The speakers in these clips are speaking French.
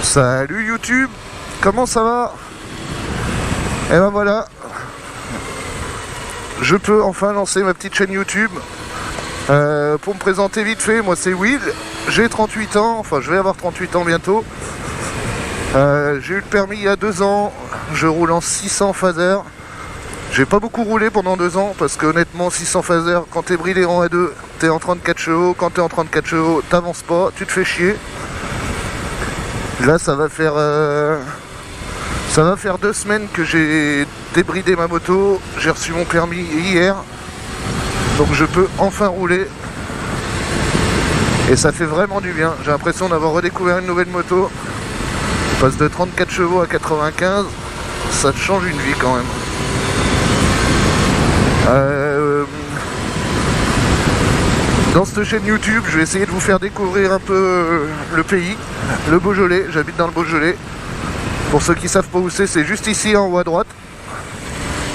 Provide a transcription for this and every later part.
Salut YouTube, comment ça va? Et ben voilà, je peux enfin lancer ma petite chaîne YouTube. Pour me présenter vite fait, moi c'est Will, j'ai 38 ans, enfin je vais avoir 38 ans bientôt. J'ai eu le permis il y a 2 ans, je roule en 600 phaser. J'ai pas beaucoup roulé pendant 2 ans parce que honnêtement 600 phaser, quand t'es bridé en A2, t'es en 34 chevaux, quand t'es en 34 chevaux, t'avances pas, tu te fais chier. Là ça va faire 2 semaines que j'ai débridé ma moto, j'ai reçu mon permis hier, donc je peux enfin rouler et ça fait vraiment du bien. J'ai l'impression d'avoir redécouvert une nouvelle moto. Je passe de 34 chevaux à 95, ça te change une vie quand même. Dans cette chaîne YouTube, je vais essayer de vous faire découvrir un peu le pays, le Beaujolais. J'habite dans le Beaujolais. Pour ceux qui savent pas où c'est juste ici en haut à droite.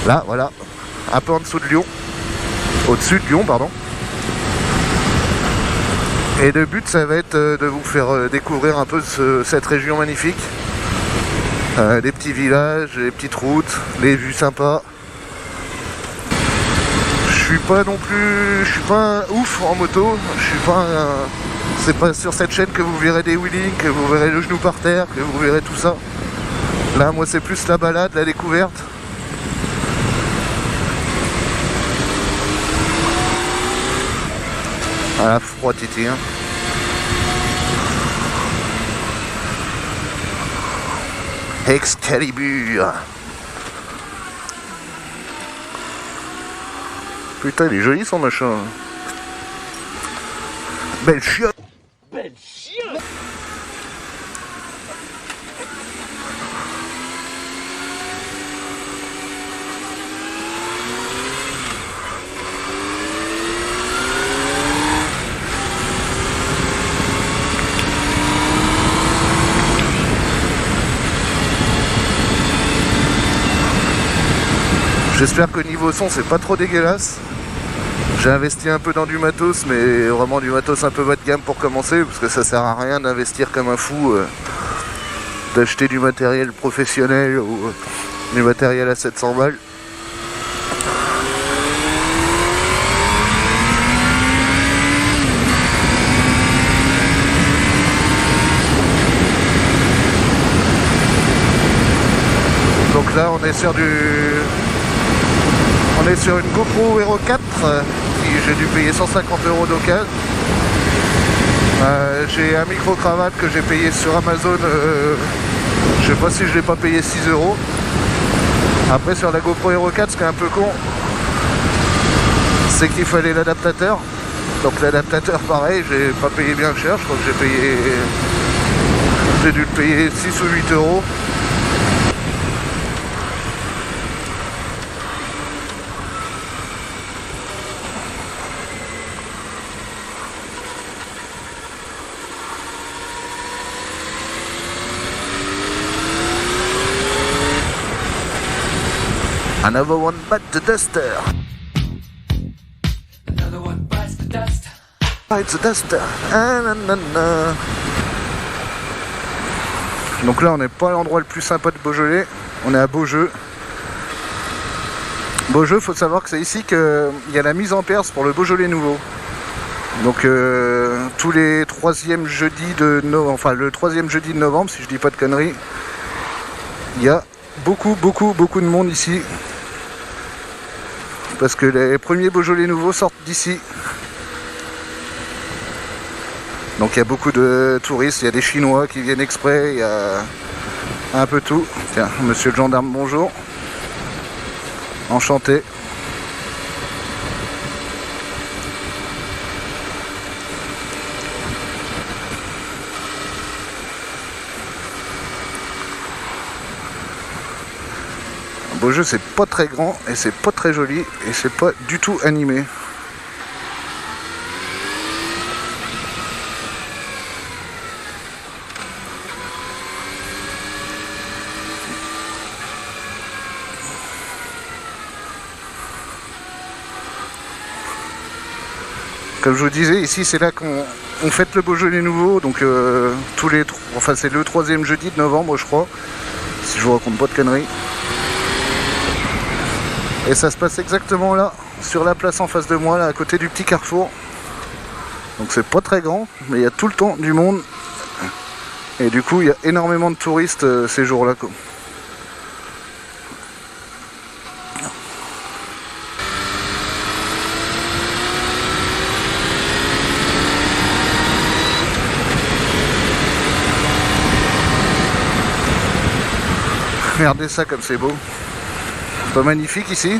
Là, voilà, un peu en dessous de Lyon. Au-dessus de Lyon, pardon. Et le but, ça va être de vous faire découvrir un peu cette région magnifique. Les petits villages, les petites routes, les vues sympas. Je suis pas un ouf en moto, c'est pas sur cette chaîne que vous verrez des wheelings, que vous verrez le genou par terre, que vous verrez tout ça. Là moi c'est plus la balade, la découverte. Voilà, froid titi hein. Excalibur. Putain, il est joli son machin. Belle chiotte. Belle chiotte. J'espère que niveau son c'est pas trop dégueulasse. J'ai investi un peu dans du matos, mais vraiment du matos un peu bas de gamme pour commencer, parce que ça sert à rien d'investir comme un fou, d'acheter du matériel professionnel ou du matériel à 700 balles. Donc là on est sur une GoPro Hero 4 qui j'ai dû payer 150 € d'occasion. J'ai un micro-cravate que j'ai payé sur Amazon, je sais pas si je l'ai pas payé 6 €. Après sur la GoPro Hero 4, ce qui est un peu con, c'est qu'il fallait l'adaptateur. Donc l'adaptateur pareil, j'ai pas payé bien cher, je crois que j'ai dû le payer 6 ou 8 €. Another one bites the duster. Another one bites the dust. Bites the duster. Ah, nanana. Donc là on n'est pas à l'endroit le plus sympa de Beaujolais, on est à Beaujeu. Beaujeu, faut savoir que c'est ici qu'il y a la mise en perce pour le Beaujolais nouveau. Donc tous les 3e jeudis de novembre, enfin le 3e jeudi de novembre si je dis pas de conneries, il y a beaucoup de monde ici. Parce que les premiers Beaujolais nouveaux sortent d'ici. Donc il y a beaucoup de touristes, il y a des Chinois qui viennent exprès, il y a un peu tout. Tiens, monsieur le gendarme, bonjour. Enchanté. Beaujeu c'est pas très grand et c'est pas très joli et c'est pas du tout animé. Comme je vous disais, ici c'est là qu'on fête le Beaujolais nouveau, donc enfin c'est le 3e jeudi de novembre je crois, si je vous raconte pas de conneries. Et ça se passe exactement là, sur la place en face de moi, là à côté du petit carrefour. Donc c'est pas très grand, mais il y a tout le temps du monde. Et du coup il y a énormément de touristes ces jours-là. Regardez ça comme c'est beau. C'est pas magnifique ici?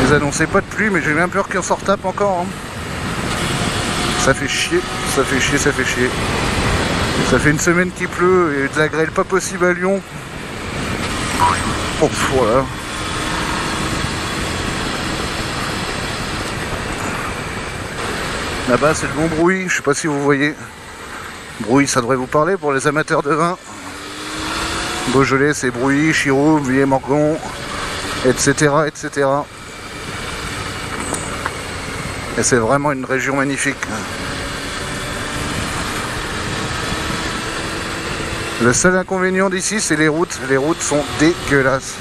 Ils annonçaient pas de pluie, mais j'ai bien peur qu'on s'en retape encore. Hein. Ça fait chier, ça fait chier, ça fait chier. Ça fait une semaine qu'il pleut et de la grêle pas possible à Lyon. Oh, voilà. Là-bas c'est le Mont Brouilly, je sais pas si vous voyez. Brouilly ça devrait vous parler pour les amateurs de vin. Beaujolais c'est Brouilly, Chiroume, Villiers-Morgon, etc. etc. Et c'est vraiment une région magnifique. Le seul inconvénient d'ici, c'est les routes. Les routes sont dégueulasses.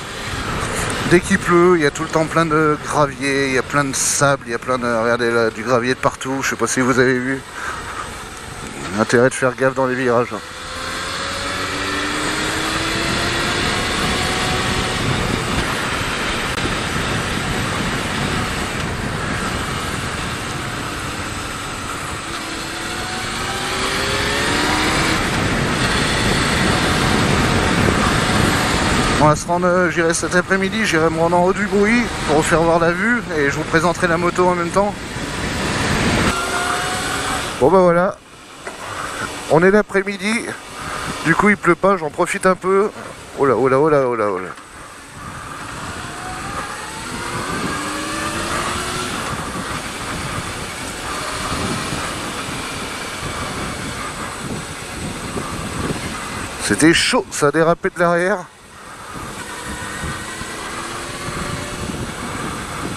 Dès qu'il pleut, il y a tout le temps plein de gravier, il y a plein de sable, il y a plein de... Regardez là, du gravier de partout. Je sais pas si vous avez vu. Intérêt de faire gaffe dans les virages. On va se rendre, j'irai cet après-midi, j'irai me rendre en haut du Brouilly pour vous faire voir la vue et je vous présenterai la moto en même temps. Bon bah voilà, on est l'après-midi, du coup il pleut pas, j'en profite un peu. Oh là, oh là, oh là, oh là, oh là. C'était chaud, ça a dérapé de l'arrière.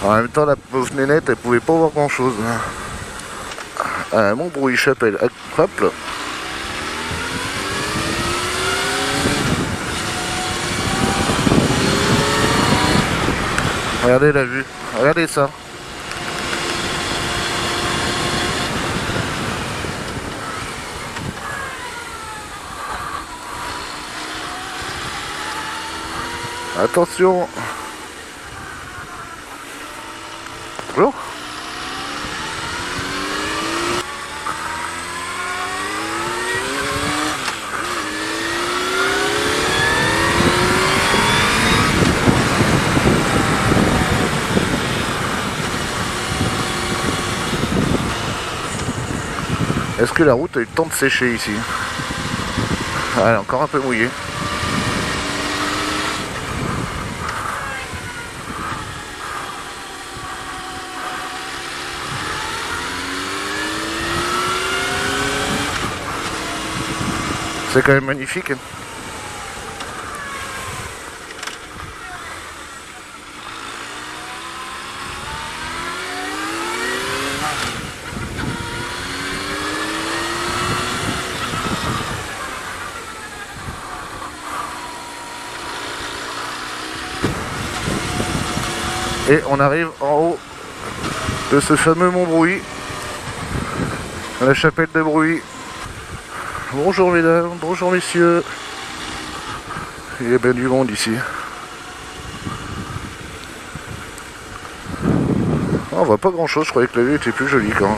En même temps, la pauvre nénette, elle pouvait pas voir grand chose. Mon Brouilly Chapelle, hop là. Regardez la vue, regardez ça. Attention. Bonjour. Est-ce que la route a eu le temps de sécher ici? Ah, elle est encore un peu mouillée. C'est quand même magnifique. Et on arrive en haut de ce fameux Mont Brouilly, la chapelle de Brouilly. Bonjour mesdames, bonjour messieurs. Il y a bien du monde ici. On voit pas grand chose, je croyais que la vue était plus jolie quand même.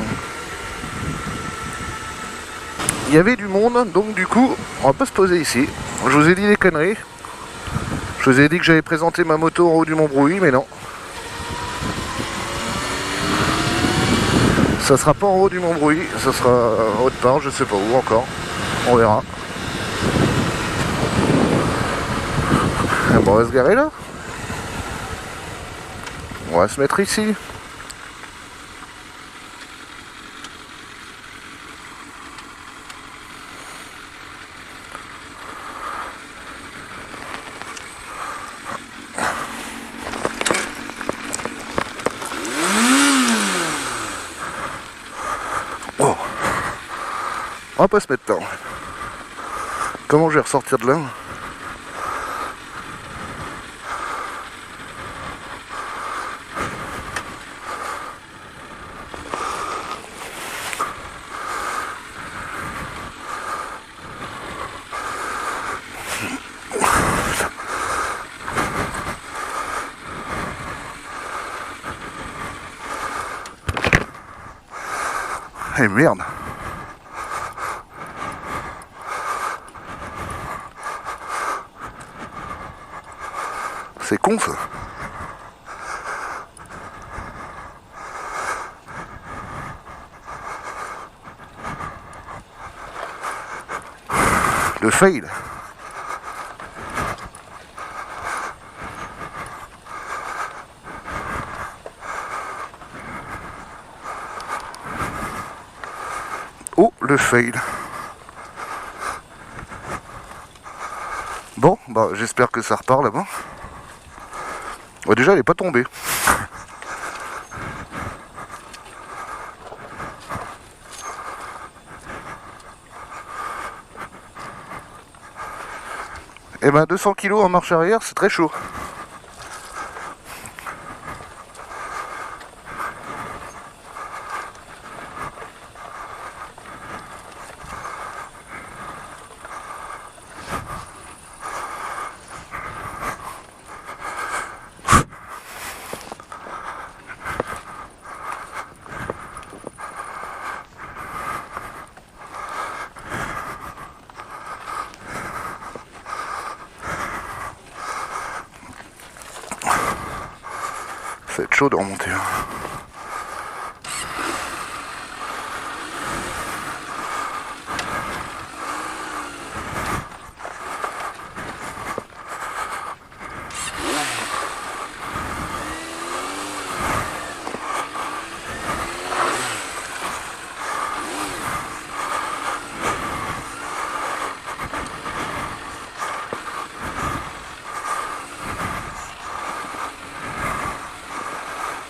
il y avait du monde, donc du coup, on va pas se poser ici. Je vous ai dit des conneries. Je vous ai dit que j'avais présenté ma moto en haut du Mont-Brouilly, mais non. Ça sera pas en haut du Mont-Brouilly, ça sera autre part, je sais pas où encore. On verra. Bon, on va se garer là. On va se mettre ici. Oh. On va pas se mettre là. Comment je vais ressortir de là? Eh merde. C'est con ça. Le fail. Oh, le fail. Bon, bah j'espère que ça repart là-bas. Bon, déjà, elle n'est pas tombée. Et ben 200 kg en marche arrière, c'est très chaud. Ça va être chaud de remonter.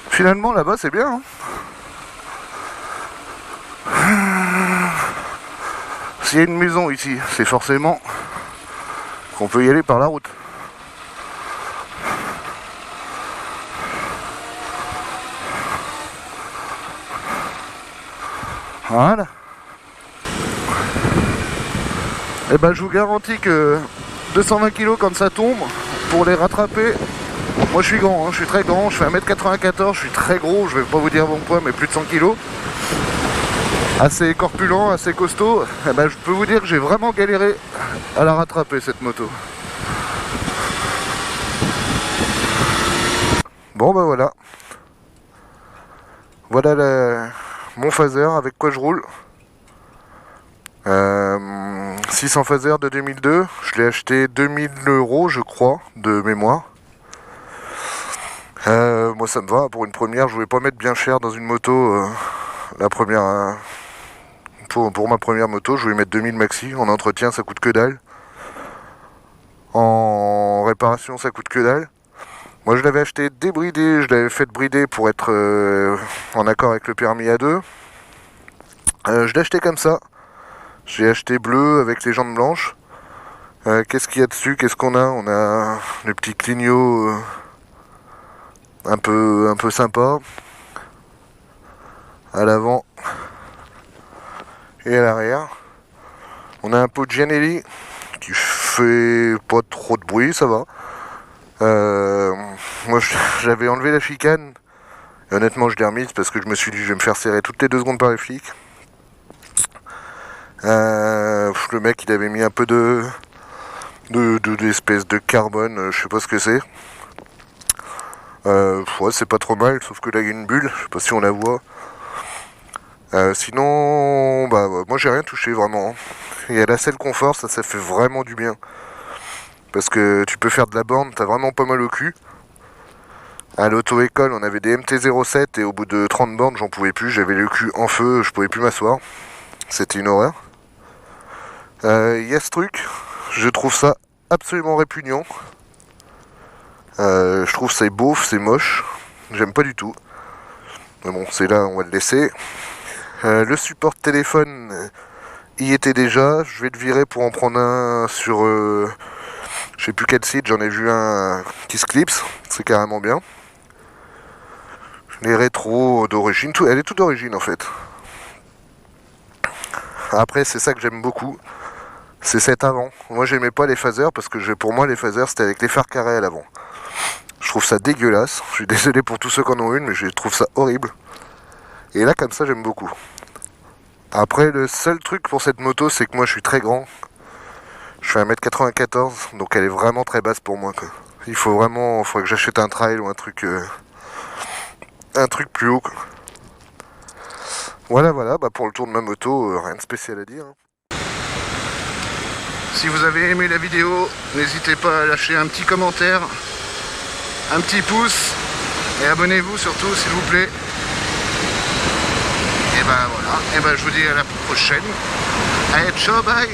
Finalement là-bas c'est bien. S'il y a une maison ici, c'est forcément qu'on peut y aller par la route. Voilà. Et ben je vous garantis que 220 kg quand ça tombe, pour les rattraper, moi je suis grand, hein, je suis très grand, je fais 1m94, je suis très gros, je vais pas vous dire mon poids, mais plus de 100 kg. Assez corpulent, assez costaud, et ben je peux vous dire que j'ai vraiment galéré à la rattraper cette moto. Bon ben voilà. Voilà mon phaser avec quoi je roule. 600 phaser de 2002, je l'ai acheté 2000 € je crois, de mémoire. Moi ça me va, pour une première, je voulais pas mettre bien cher dans une moto. La première, pour ma première moto, je voulais mettre 2000 maxi. En entretien ça coûte que dalle. En réparation ça coûte que dalle. Moi je l'avais acheté débridé, je l'avais fait brider pour être en accord avec le permis A2. Je l'ai acheté comme ça. J'ai acheté bleu avec les jantes blanches. Qu'est-ce qu'il y a dessus? Qu'est-ce qu'on a? On a le petit clignot un peu sympa à l'avant et à l'arrière. On a un pot de Gianelli qui fait pas trop de bruit, ça va. Moi j'avais enlevé la chicane et honnêtement je l'ai remise parce que je me suis dit je vais me faire serrer toutes les 2 secondes par les flics. Le mec il avait mis un peu d'espèce de carbone, je sais pas ce que c'est. Ouais, c'est pas trop mal, sauf que là il y a une bulle, je sais pas si on la voit. Sinon, bah moi j'ai rien touché vraiment. Il y a la selle confort, ça fait vraiment du bien. Parce que tu peux faire de la borne, t'as vraiment pas mal au cul. À l'auto-école, on avait des MT-07 et au bout de 30 bornes, j'en pouvais plus. J'avais le cul en feu, je pouvais plus m'asseoir. C'était une horreur. Il y a ce truc, je trouve ça absolument répugnant. Je trouve c'est beauf, c'est moche. J'aime pas du tout. Mais bon, c'est là, on va le laisser. Le support téléphone y était déjà. Je vais le virer pour en prendre un sur... je sais plus quel site, j'en ai vu un qui se clipse. C'est carrément bien. Les rétros d'origine, elle est toute d'origine en fait. Après, c'est ça que j'aime beaucoup. C'est cet avant. Moi, j'aimais pas les phasers parce que pour moi, les phasers c'était avec les phares carrés à l'avant. Je trouve ça dégueulasse. Je suis désolé pour tous ceux qui en ont une, mais je trouve ça horrible. Et là, comme ça, j'aime beaucoup. Après, le seul truc pour cette moto, c'est que moi, je suis très grand. Je fais 1m94, donc elle est vraiment très basse pour moi, quoi. Il faudrait que j'achète un trail ou un truc plus haut, quoi. Voilà, bah pour le tour de ma moto, rien de spécial à dire. Si vous avez aimé la vidéo, n'hésitez pas à lâcher un petit commentaire, un petit pouce, et abonnez-vous surtout s'il vous plaît. Et ben voilà, et ben je vous dis à la prochaine. Allez, ciao, bye.